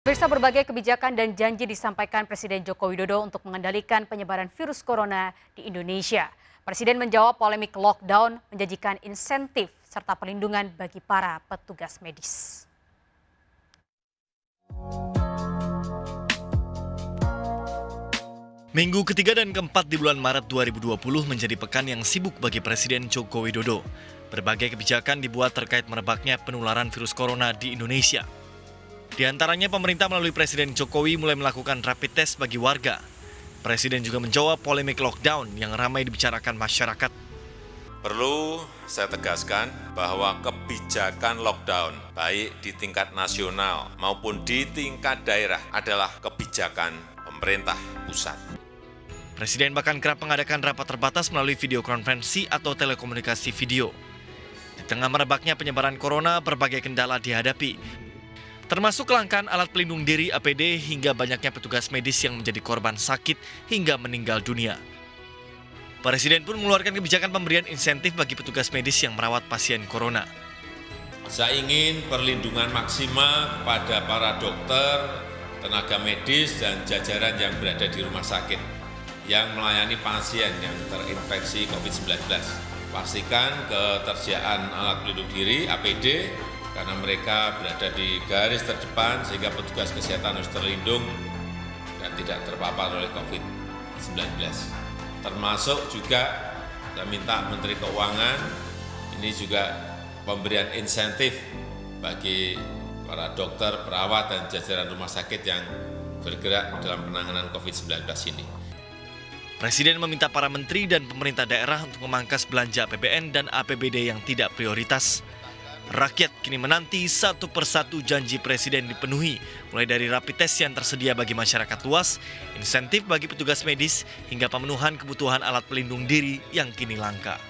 Pemirsa, berbagai kebijakan dan janji disampaikan Presiden Joko Widodo untuk mengendalikan penyebaran virus corona di Indonesia. Presiden menjawab polemik lockdown, menjanjikan insentif serta perlindungan bagi para petugas medis. Minggu ketiga dan keempat di bulan Maret 2020 menjadi pekan yang sibuk bagi Presiden Joko Widodo. Berbagai kebijakan dibuat terkait merebaknya penularan virus corona di Indonesia. Di antaranya, pemerintah melalui Presiden Jokowi mulai melakukan rapid test bagi warga. Presiden juga menjawab polemik lockdown yang ramai dibicarakan masyarakat. Perlu saya tegaskan bahwa kebijakan lockdown, baik di tingkat nasional maupun di tingkat daerah, adalah kebijakan pemerintah pusat. Presiden bahkan kerap mengadakan rapat terbatas melalui video konferensi atau telekomunikasi video. Di tengah merebaknya penyebaran corona, berbagai kendala dihadapi, termasuk kelangkaan alat pelindung diri APD hingga banyaknya petugas medis yang menjadi korban sakit hingga meninggal dunia. Presiden pun mengeluarkan kebijakan pemberian insentif bagi petugas medis yang merawat pasien corona. Saya ingin perlindungan maksimal kepada para dokter, tenaga medis, dan jajaran yang berada di rumah sakit yang melayani pasien yang terinfeksi COVID-19. Pastikan ketersediaan alat pelindung diri APD, karena mereka berada di garis terdepan sehingga petugas kesehatan harus terlindung dan tidak terpapar oleh COVID-19. Termasuk juga saya minta Menteri Keuangan ini juga pemberian insentif bagi para dokter, perawat, dan jajaran rumah sakit yang bergerak dalam penanganan COVID-19 ini. Presiden meminta para menteri dan pemerintah daerah untuk memangkas belanja APBN dan APBD yang tidak prioritas. Rakyat kini menanti satu persatu janji Presiden dipenuhi, mulai dari rapid test yang tersedia bagi masyarakat luas, insentif bagi petugas medis, hingga pemenuhan kebutuhan alat pelindung diri yang kini langka.